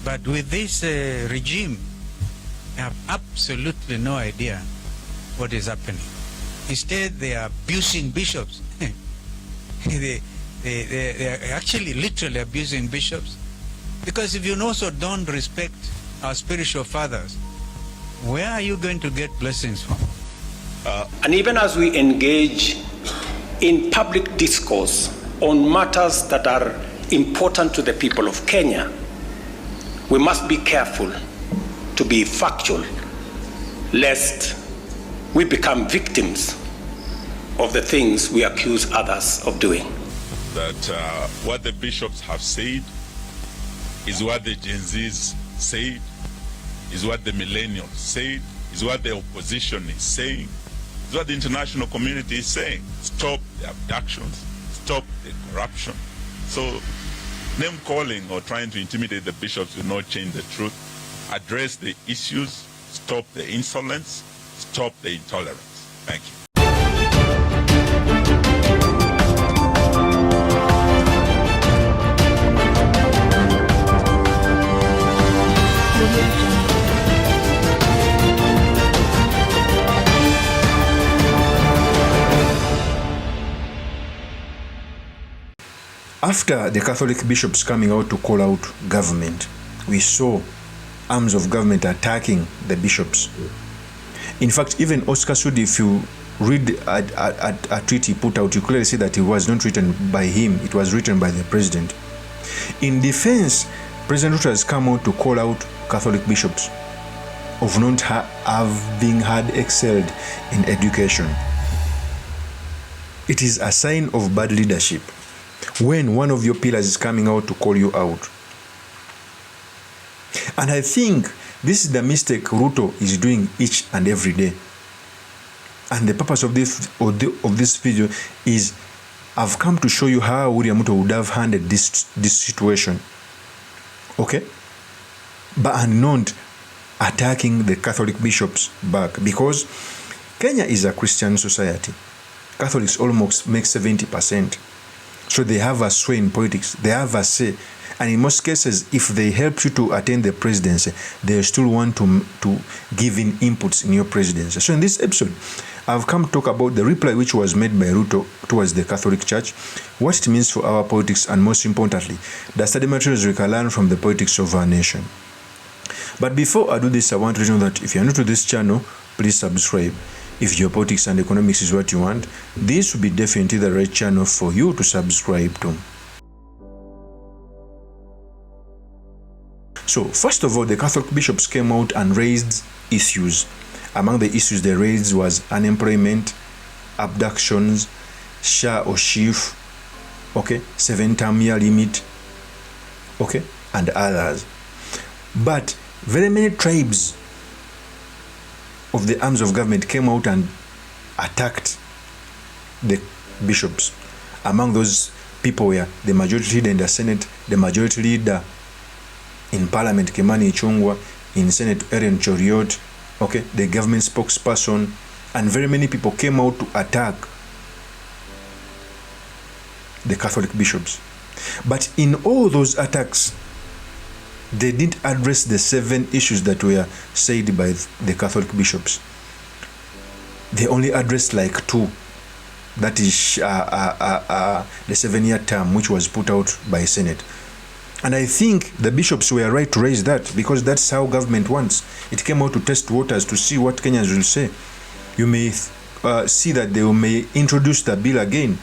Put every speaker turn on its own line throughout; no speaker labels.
But with this regime, they have absolutely no idea what is happening. Instead, they are abusing bishops. they are actually literally abusing bishops. Because if you also don't respect our spiritual fathers, where are you going to get blessings from?
And even as we engage in public discourse on matters that are important to the people of Kenya, we must be careful to be factual, lest we become victims of the things we accuse others of doing.
That what the bishops have said is what the Gen Zs said, is what the millennials said, is what the opposition is saying, is what the international community is saying. Stop the abductions, stop the corruption. So name calling or trying to intimidate the bishops will not change the truth. Address the issues, stop the insolence, stop the intolerance. Thank you.
After the Catholic bishops coming out to call out government, we saw arms of government attacking the bishops. In fact, even Oscar Sudi, if you read a tweet he put out, you clearly see that it was not written by him, it was written by the president. In defense, President Ruto has come out to call out Catholic bishops of not having had excelled in education. It is a sign of bad leadership when one of your pillars is coming out to call you out. And I think this is the mistake Ruto is doing each and every day. And the purpose of this video is I've come to show you how William Ruto would have handled this situation. Okay? But not attacking the Catholic bishops back, because Kenya is a Christian society. Catholics almost make 70%. So they have a sway in politics. They have a say. And in most cases, if they help you to attain the presidency, they still want to give in inputs in your presidency. So in this episode, I've come to talk about the reply which was made by Ruto towards the Catholic Church, what it means for our politics, and most importantly, the study materials we can learn from the politics of our nation. But before I do this, I want to let you know that if you're new to this channel, please subscribe. If geopolitics and economics is what you want, this will be definitely the right channel for you to subscribe to. So, first of all, the Catholic bishops came out and raised issues. Among the issues they raised was unemployment, abductions, SHA or SHIF, okay, 7-term year limit, okay, and others. But very many tribes of the arms of government came out and attacked the bishops. Among those people were the majority leader in the Senate, the majority leader in Parliament, Kimani Ichung'wah, in Senate, Aaron Choriot, okay, the government spokesperson, and very many people came out to attack the Catholic bishops. But in all those attacks, they didn't address the 7 issues that were said by the Catholic bishops. They only addressed like 2. That is the 7-year term which was put out by Senate. And I think the bishops were right to raise that, because that's how government wants. It came out to test waters to see what Kenyans will say. You may see that they may introduce the bill again.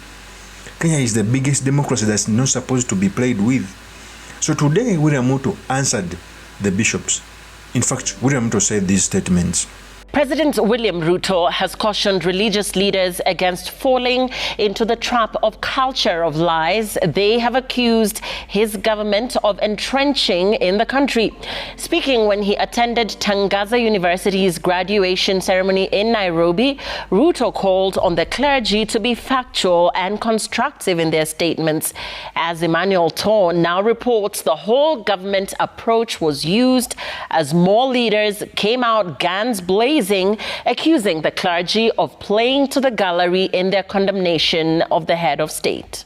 Kenya is the biggest democracy that's not supposed to be played with. So today, William Ruto answered the bishops. In fact, William Ruto said these statements.
President William Ruto has cautioned religious leaders against falling into the trap of culture of lies they have accused his government of entrenching in the country. Speaking when he attended Tangaza University's graduation ceremony in Nairobi, Ruto called on the clergy to be factual and constructive in their statements. As Emmanuel Tor now reports, the whole government approach was used as more leaders came out guns blazing, accusing the clergy of playing to the gallery in their condemnation of the head of state.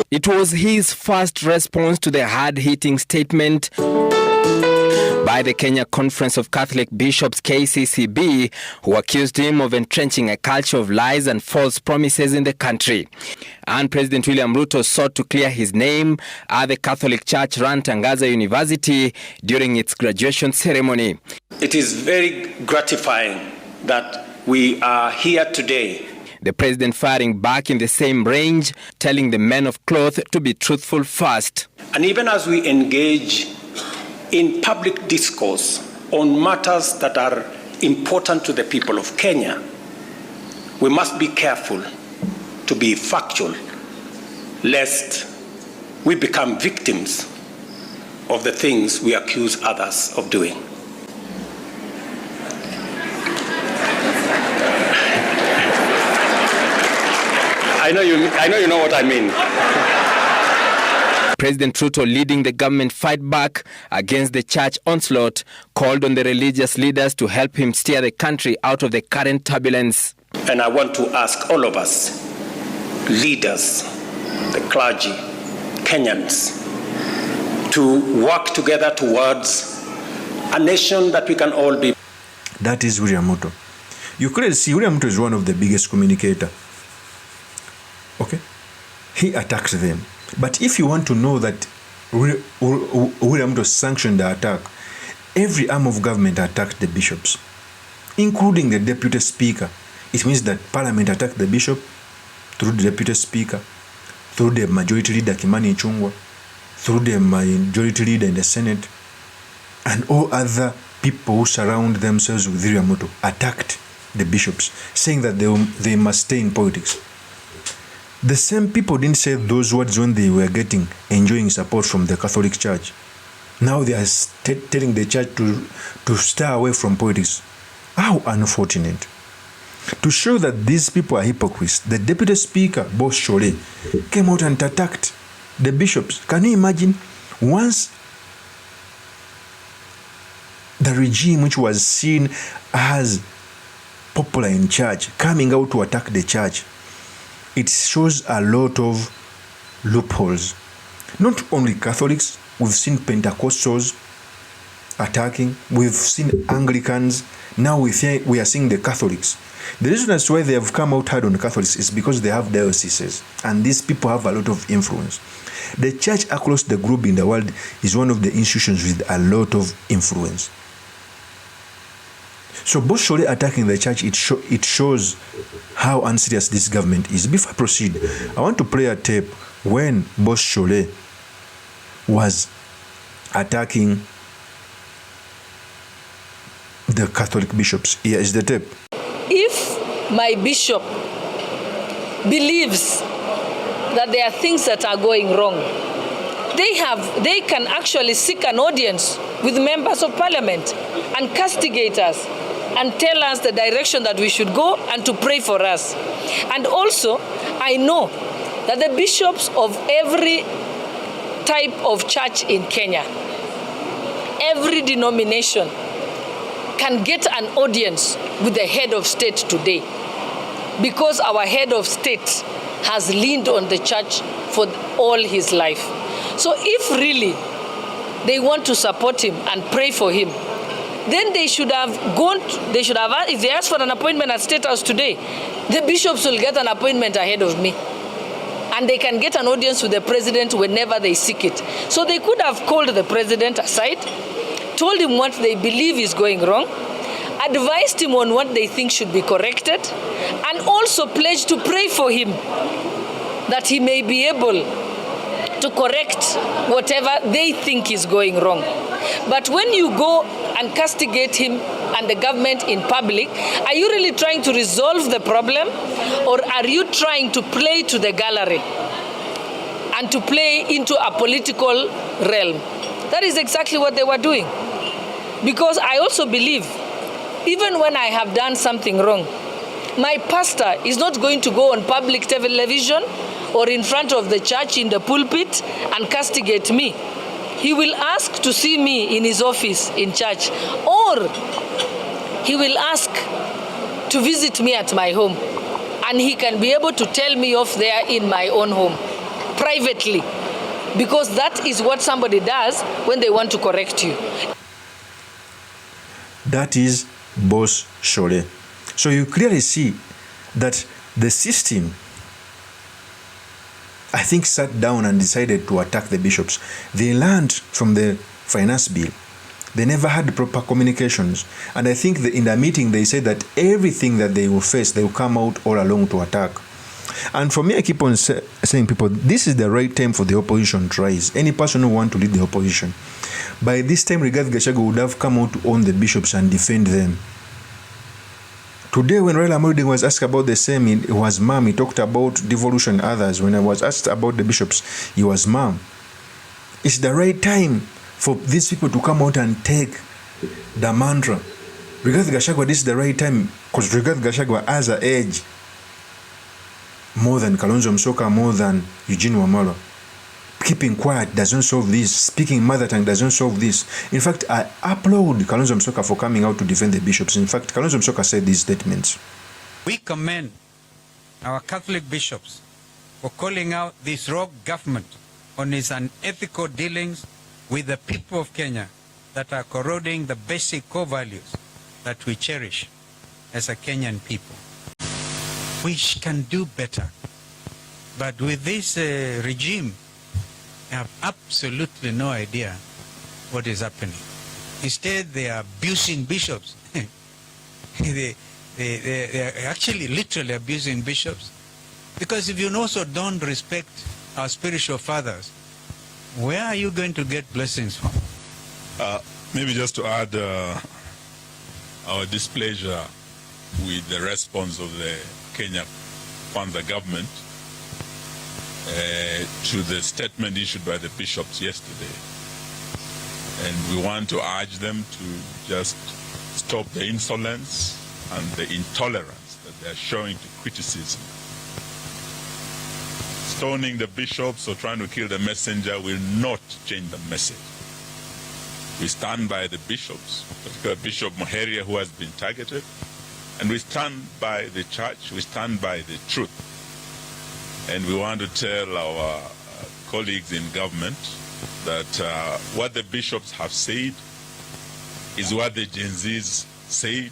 It was his first response to the hard-hitting statement by the Kenya Conference of Catholic Bishops, KCCB, who accused him of entrenching a culture of lies and false promises in the country. And President William Ruto sought to clear his name at the Catholic Church-run Tangaza University during its graduation ceremony.
It is very gratifying that we are here today.
The president firing back in the same range, telling the men of cloth to be truthful first.
And even as we engage in public discourse on matters that are important to the people of Kenya, we must be careful to be factual, lest we become victims of the things we accuse others of doing. I know you know what I mean.
President Ruto, leading the government fight back against the church onslaught, called on the religious leaders to help him steer the country out of the current turbulence.
And I want to ask all of us, leaders, the clergy, Kenyans, to work together towards a nation that we can all be.
That is William Ruto. You could see William Ruto is one of the biggest communicator. Okay? He attacks them. But if you want to know that William Ruto sanctioned the attack, every arm of government attacked the bishops, including the deputy speaker. It means that parliament attacked the bishop through the deputy speaker, through the majority leader Kimani Ichung'wah, through the majority leader in the Senate, and all other people who surround themselves with William Ruto attacked the bishops, saying that they must stay in politics. The same people didn't say those words when they were enjoying support from the Catholic Church. Now they are telling the church to stay away from politics. How unfortunate. To show that these people are hypocrites, the deputy speaker, Boss Shole, came out and attacked the bishops. Can you imagine? Once the regime, which was seen as popular in church, coming out to attack the church, it shows a lot of loopholes. Not only Catholics, we've seen Pentecostals attacking, we've seen Anglicans, now we are seeing the Catholics. The reason as why they have come out hard on Catholics is because they have dioceses, and these people have a lot of influence. The church across the globe in the world is one of the institutions with a lot of influence. So Boss Shole attacking the church, it shows how unserious this government is. Before I proceed, I want to play a tape when Boss Shole was attacking the Catholic bishops. Here is the tape.
If my bishop believes that there are things that are going wrong, they can actually seek an audience with members of parliament and castigate us and tell us the direction that we should go and to pray for us. And also, I know that the bishops of every type of church in Kenya, every denomination, can get an audience with the head of state today, because our head of state has leaned on the church for all his life. So if really they want to support him and pray for him, then they should have if they ask for an appointment at State House today, the bishops will get an appointment ahead of me. And they can get an audience with the president whenever they seek it. So they could have called the president aside, told him what they believe is going wrong, advised him on what they think should be corrected, and also pledged to pray for him that he may be able to correct whatever they think is going wrong. But when you go and castigate him and the government in public, are you really trying to resolve the problem, or are you trying to play to the gallery and to play into a political realm? That is exactly what they were doing. Because I also believe, even when I have done something wrong, my pastor is not going to go on public television or in front of the church in the pulpit and castigate me. He will ask to see me in his office in church, or he will ask to visit me at my home. and he can be able to tell me off there in my own home, privately, because that is what somebody does when they want to correct you.
That is Boss Shole. So you clearly see that the system, I think, sat down and decided to attack the bishops. They learned from the finance bill. They never had proper communications. And I think in the meeting they said that everything that they will face, they will come out all along to attack. And for me, I keep on saying, people, this is the right time for the opposition to rise. Any person who wants to lead the opposition. By this time, Rigathi Gachagua would have come out to own the bishops and defend them. Today, when Raila Amolo was asked about the same, it was mum. He talked about devolution and others. When I was asked about the bishops, he was mum. It's the right time for these people to come out and take the mantra. Rigathi Gachagua, this is the right time, because Rigathi Gachagua has an age more than Kalonzo Musyoka, more than Eugene Wamalwa. Keeping quiet doesn't solve this. Speaking mother tongue doesn't solve this. In fact, I applaud Kalonzo Musyoka for coming out to defend the bishops. In fact, Kalonzo Musyoka said these statements.
We commend our Catholic bishops for calling out this rogue government on its unethical dealings with the people of Kenya that are corroding the basic core values that we cherish as a Kenyan people. We can do better. But with this regime, I have absolutely no idea what is happening. Instead, they are abusing bishops. they are actually literally abusing bishops. Because if you also don't respect our spiritual fathers, where are you going to get blessings from?
Maybe just to add our displeasure with the response of the Kenya Kwanza government to the statement issued by the bishops yesterday. And we want to urge them to just stop the insolence and the intolerance that they are showing to criticism. Stoning the bishops or trying to kill the messenger will not change the message. We stand by the bishops, particularly Bishop Muheria, who has been targeted, and we stand by the church, we stand by the truth. And we want to tell our colleagues in government that what the bishops have said is what the Gen Zs said,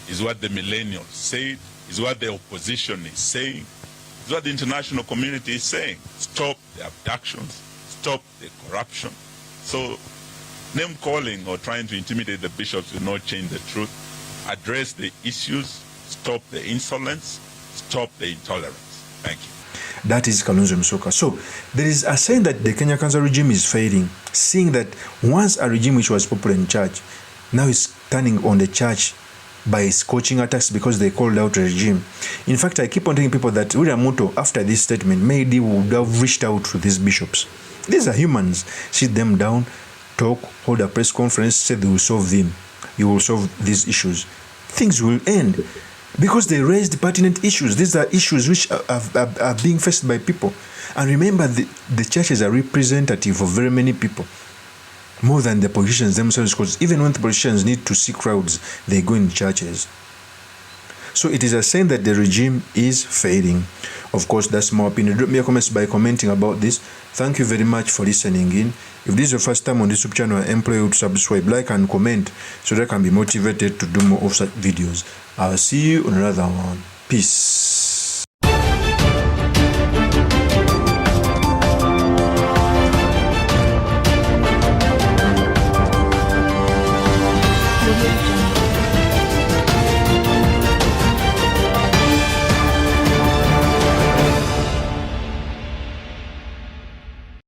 is what the millennials said, is what the opposition is saying, is what the international community is saying. Stop the abductions, stop the corruption. So name calling or trying to intimidate the bishops will not change the truth. Address the issues, stop the insolence, stop the intolerance. Thank you.
That is Kalonzo Musyoka. So there is a saying that the Kenya Kwanza regime is failing, seeing that once a regime which was popular in church now is turning on the church by scorching attacks because they called out a regime. In fact, I keep on telling people that William Ruto, after this statement, maybe would have reached out to these bishops. These are humans. Sit them down, talk, hold a press conference, say they will solve them. You will solve these issues. Things will end. Because they raised pertinent issues. These are issues which are being faced by people. And remember, the churches are representative of very many people, more than the politicians themselves, because even when the politicians need to see crowds, they go in churches. So it is a sign that the regime is failing. Of course, that's my opinion. Drop me a comment by commenting about this. Thank you very much for listening in. If this is your first time on this YouTube channel, I implore you to subscribe, like, and comment so that I can be motivated to do more of such videos. I'll see you on another one. Peace.